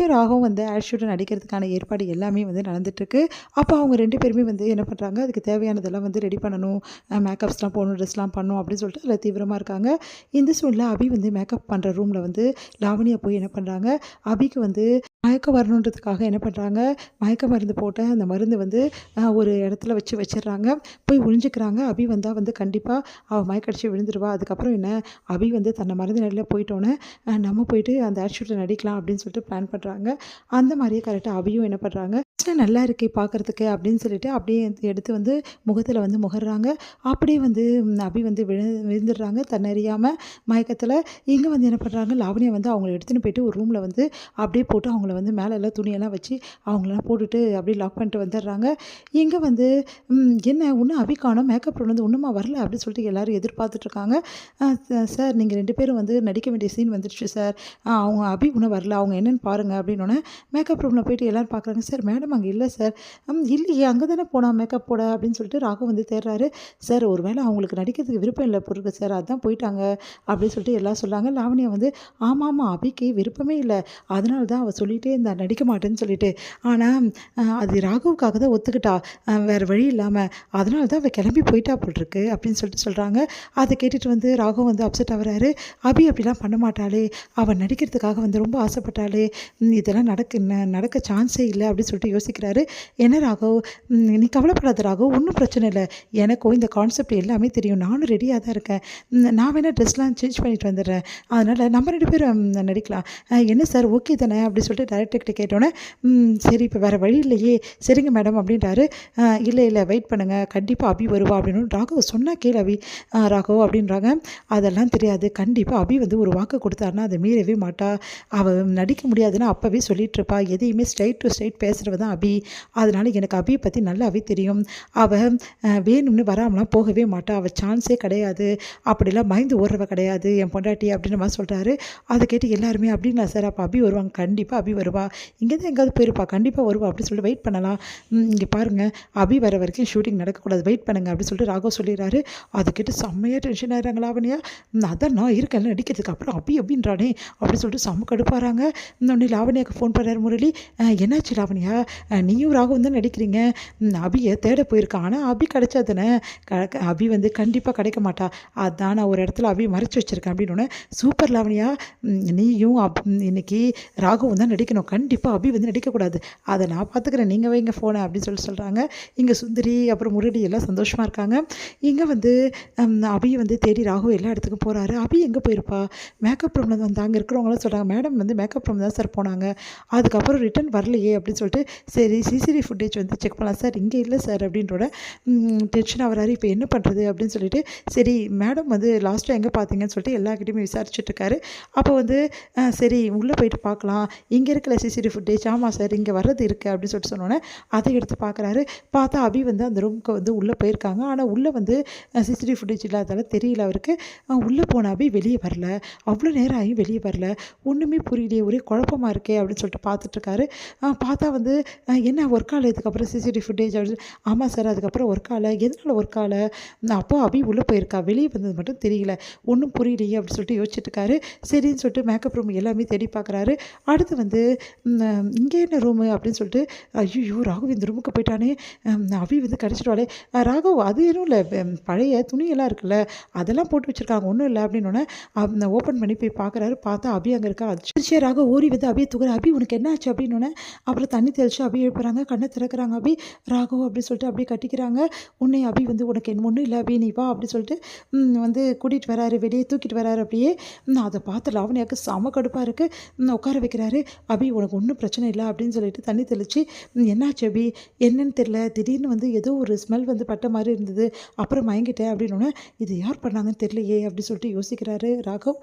இங்கேயும் ராகவும் வந்து ஆஷுடன் நடிக்கிறதுக்கான ஏற்பாடு எல்லாமே வந்து நடந்துட்டுருக்கு. அப்போ அவங்க 2 பேருமே வந்து என்ன பண்ணுறாங்க, அதுக்கு தேவையானதெல்லாம் வந்து ரெடி பண்ணணும். மேக்கப்ஸ்லாம் போடணும், ட்ரெஸ்லாம் பண்ணணும் அப்படின்னு சொல்லிட்டு அதில் தீவிரமாக இருக்காங்க. இந்த சூழ்நிலை அபி வந்து மேக்கப் பண்ணுற ரூமில் வந்து லாவண்யா போய் என்ன பண்ணுறாங்க, அபிக்கு வந்து மயக்கம் வரணுன்றதுக்காக என்ன பண்ணுறாங்க, மயக்க மருந்து போட்ட அந்த மருந்து வந்து ஒரு இடத்துல வச்சிடுறாங்க. போய் ஒளிஞ்சுக்கிறாங்க. அபி வந்தா வந்து கண்டிப்பா அவ மயக்கடிச்சு விழுந்துருவா. அதுக்கப்புறம் என்ன, அபி வந்து தன்னை மருந்து நிலையில போயிட்டோன்னே, நம்ம போயிட்டு அந்த ஆட் ஷூட்ல நடிக்கலாம் அப்படின்னு சொல்லிட்டு பிளான் பண்ணுறாங்க. அந்த மாதிரியே கரெக்டாக அபியும் என்ன பண்ணுறாங்க, நல்லா இருக்கே பார்க்கறதுக்கு அப்படின்னு சொல்லிட்டு அப்படியே எடுத்து வந்து முகத்தில் வந்து முகர்றாங்க. அப்படியே வந்து அபி வந்து விழுந்துடுறாங்க தன்னறியாமல் மயக்கத்தில். இங்கே வந்து என்ன பண்ணுறாங்க, லாவண்யா வந்து அவங்கள எடுத்துன்னு போயிட்டு ஒரு ரூமில் வந்து அப்படியே போட்டு அவங்கள வந்து மேலே எல்லாம் துணியெல்லாம் வச்சு அவங்களெல்லாம் போட்டுட்டு அப்படியே லாக் பண்ணிட்டு வந்துடுறாங்க. இங்கே வந்து என்ன இன்னும் அபி காணோம், மேக்கப் ரூம் வந்து இன்னுமா வரல அப்படின்னு சொல்லிட்டு எல்லோரும் எதிர்பார்த்துட்ருக்காங்க. சார் நீங்கள் 2 பேரும் வந்து நடிக்க வேண்டிய சீன் வந்துடுச்சு சார், அவங்க அபி இன்னும் வரல, அவங்க என்னென்னு பாருங்கள் அப்படின்னோடனே மேக்கப் ரூமில் போயிட்டு எல்லோரும் பார்க்குறாங்க. சார் மேடம் அங்கே இல்லை சார். இல்லையே, அங்கே தானே போனா மேக்கப் போட அப்படின்னு சொல்லிட்டு ராகு வந்து தேடுறாரு. சார் ஒரு வேளை அவங்களுக்கு நடிக்கிறதுக்கு விருப்பம் இல்லை பொருள் சார், அதான் போயிட்டாங்க அப்படின்னு சொல்லிட்டு எல்லாம் சொல்கிறாங்க. லாவண்யா வந்து ஆமாம் அபிக்கு விருப்பமே இல்லை, அதனால தான் அவள் சொல்லிகிட்டே இருந்தா நடிக்க மாட்டேன்னு சொல்லிட்டு. ஆனால் அது ராகுவுக்காக தான் ஒத்துக்கிட்டா, வேறு வழி இல்லாமல், அதனால தான் அவள் கிளம்பி போயிட்டா போட்டிருக்கு அப்படின்னு சொல்லிட்டு சொல்கிறாங்க. அதை கேட்டுட்டு வந்து ராகு வந்து அப்செட் ஆகிறாரு. அபி அப்படிலாம் பண்ண மாட்டாளே, அவள் நடிக்கிறதுக்காக வந்து ரொம்ப ஆசைப்பட்டாளே, இதெல்லாம் நடக்க சான்ஸே இல்லை அப்படின்னு சொல்லிட்டு யோசிக்கிறாரு. என்ன ராகவ், நீ கவலைப்படாத ராகவ், ஒன்றும் பிரச்சனை இல்லை, எனக்கும் இந்த கான்செப்ட் எல்லாமே தெரியும், நானும் ரெடியாக தான் இருக்கேன், நான் வேணால் ட்ரெஸ்லாம் சேஞ்ச் பண்ணிட்டு வந்துடுறேன், அதனால் நம்ம 2 பேரும் நடிக்கலாம், என்ன சார் ஓகே தானே அப்படின்னு சொல்லிட்டு டைரக்டர்கிட்ட கேட்டோன்னே, சரி இப்போ வேறு வழி இல்லையே, சரிங்க மேடம் அப்படின்றாரு. இல்லை வெயிட் பண்ணுங்கள், கண்டிப்பாக அபி வருவா அப்படின்னு. ராகவ் சொன்னால் கேள் அபி, ராகவ் அப்படின்றாங்க. அதெல்லாம் தெரியாது, கண்டிப்பாக அபி வந்து ஒரு வாக்கு கொடுத்தாருன்னா அதை மீறவே மாட்டா, அவள் நடிக்க முடியாதுன்னா அப்போவே சொல்லிட்டு இருப்பா, எதையுமே ஸ்ட்ரைட் டு ஸ்ட்ரைட் பேசுகிறவ தான் அபி, அதனால் எனக்கு அபியை பற்றி நல்லாவே தெரியும், அவள் வேணும்னு வராமலாம் போகவே மாட்டா, அவள் சான்ஸே கிடையாது, அப்படிலாம் பயந்து ஓடுறவ கிடையாது என் பொண்டாட்டி அப்படின்னு மாதிரி சொல்கிறாரு. அதை கேட்டு எல்லாருமே அப்படிங்களா சார், அப்போ அபி வருவாங்க, கண்டிப்பாக அபி வருவா, இங்கே தான் எங்கேயாவது போயிருப்பா, கண்டிப்பாக வருவா அப்படின்னு சொல்லிட்டு வெயிட் பண்ணலாம், இங்கே பாருங்கள் அபி வர வரைக்கும் ஷூட்டிங் நடக்கக்கூடாது, வெயிட் பண்ணுங்க அப்படின்னு சொல்லிட்டு ராகவ் சொல்லிடுறாரு. அதை கேட்டு செம்மையாக டென்ஷன் ஆகிறாங்க லாவண்யா. அதான் நான் இருக்கேன் நடிக்கிறதுக்கு, அப்புறம் அபி அப்படின்றானே அப்படின்னு சொல்லிட்டு செம்ம கடுப்பாகிறாங்க. இன்னொன்று லாவண்யாவுக்கு ஃபோன் பண்ணுறாரு முரளி. என்னாச்சு லாவண்யா, நீயும் ராகவும் தான் நடிக்கிறீங்க, அபியை தேட போயிருக்கான், ஆனால் அபி கிடைச்சா தானே, அபி வந்து கண்டிப்பாக கிடைக்க மாட்டா, அதான் நான் ஒரு இடத்துல அபியை மறைச்சி வச்சுருக்கேன் அப்படின்னு. சூப்பர் லாவண்யா, நீயும் இன்னைக்கு ராகவும் தான் நடிக்கணும், கண்டிப்பாக அபி வந்து நடிக்கக்கூடாது, அதை நான் பார்த்துக்கிறேன், நீங்கள் வைங்க ஃபோனை அப்படின்னு சொல்கிறாங்க. இங்கே சுந்தரி அப்புறம் முரளி எல்லாம் சந்தோஷமாக இருக்காங்க. இங்கே வந்து அபியை வந்து தேடி ராகு எல்லா இடத்துக்கும் போகிறாரு. அபி எங்கே போயிருப்பா, மேக்கப் ரூமில் வந்து அங்கே இருக்கிறவங்களாம் சொல்கிறாங்க, மேடம் வந்து மேக்கப் ரூம் தான் சார் போனாங்க, அதுக்கப்புறம் ரிட்டன் வரலையே அப்படின்னு சொல்லிட்டு, சரி சிசிடிவி ஃபுட்டேஜ் வந்து செக் பண்ணலாம் சார், இங்கே இல்லை சார் அப்படின்றோட டென்ஷன் ஆகிறாரு. இப்போ என்ன பண்ணுறது அப்படின்னு சொல்லிட்டு, சரி மேடம் வந்து லாஸ்ட்டாக எங்கே பார்த்தீங்கன்னு சொல்லிட்டு எல்லாக்கிட்டையுமே விசாரிச்சுட்ருக்காரு. அப்போ வந்து சரி உள்ளே போயிட்டு பார்க்கலாம், இங்கே இருக்கிற சிசிடிவி ஃபுட்டேஜ், ஆமாம் சார் இங்கே வர்றது இருக்குது அப்படின்னு சொல்லிட்டு சொன்னோன்னே அதை எடுத்து பார்க்குறாரு. பார்த்தா அபி வந்து அந்த ரூமுக்கு வந்து உள்ளே போயிருக்காங்க, ஆனால் உள்ளே வந்து சிசிடிவி ஃபுட்டேஜ் இல்லாதால தெரியல அவருக்கு. உள்ளே போன அபி வெளியே வரல, அவ்வளோ நேரம் ஆகி வெளியே வரல, ஒன்றுமே புரியலையே, ஒரே குழப்பமாக இருக்கே அப்படின்னு சொல்லிட்டு பார்த்துட்ருக்காரு. பார்த்தா வந்து என்ன ஒர்க் ஆகலை இதுக்கப்புறம் சிசிடிவி ஃபுட்டேஜ் அப்படின்னு. ஆமாம் சார் அதுக்கப்புறம் ஒர்க் ஆகலை, எதனால் ஒர்க் ஆகலை, அப்போ அபி உள்ளே போயிருக்கா, வெளியே வந்தது மட்டும் தெரியல, ஒன்றும் புரியலையே அப்படின்னு சொல்லிட்டு யோசிச்சுட்ருக்காரு. சரின்னு சொல்லிட்டு மேக்கப் ரூம் எல்லாமே தேடி பார்க்குறாரு. அடுத்து வந்து இங்கே என்ன ரூமு அப்படின்னு சொல்லிட்டு, ஐயோ ராகவ் இந்த ரூமுக்கு போயிட்டானே, அபி வந்து கிடச்சிடுவாளே, ராகவ் அது எதுவும் இல்லை, பழைய துணியெல்லாம் இருக்குல்ல அதெல்லாம் போட்டு வச்சுருக்காங்க, ஒன்றும் இல்லை அப்படின்னோடனே ஓப்பன் பண்ணி போய் பார்க்குறாரு. பார்த்தா அபி அங்கே இருக்கா. அதிர்ச்சியாக ராகவ் ஓடி வந்து அபியை தூக்குற, அபி உனக்கு என்ன ஆச்சு அப்படின்னோடனே அப்புறம் தண்ணி தெளிச்சு அபி எழுப்புறாங்க, கண்ணை திறக்கிறாங்க. அபி ராகவ் அப்படின்னு சொல்லிட்டு அப்படியே கட்டிக்கிறாங்க. உன்னை அபி வந்து உனக்கு என்ன ஒன்றும் இல்லை அபி, நீ வா அப்படின்னு சொல்லிட்டு வந்து கூட்டிகிட்டு வராரு, வெளியே தூக்கிட்டு வராரு. அப்படியே அதை பார்த்து லாவண்யாவுக்கு செம கடுப்பாக இருக்குது. உட்கார வைக்கிறாரு. அபி உனக்கு ஒன்றும் பிரச்சனை இல்லை அப்படின்னு சொல்லிட்டு தண்ணி தெளித்து, என்னாச்சு அபி, என்னன்னு தெரியல, திடீர்னு வந்து ஏதோ ஒரு ஸ்மெல் வந்து பட்ட மாதிரி இருந்தது, அப்புறம் மயங்கிட்டேன் அப்படின்னோடனே இது யார் பண்ணாங்கன்னு தெரியலையே அப்படின்னு சொல்லிட்டு யோசிக்கிறாரு ராகவ்.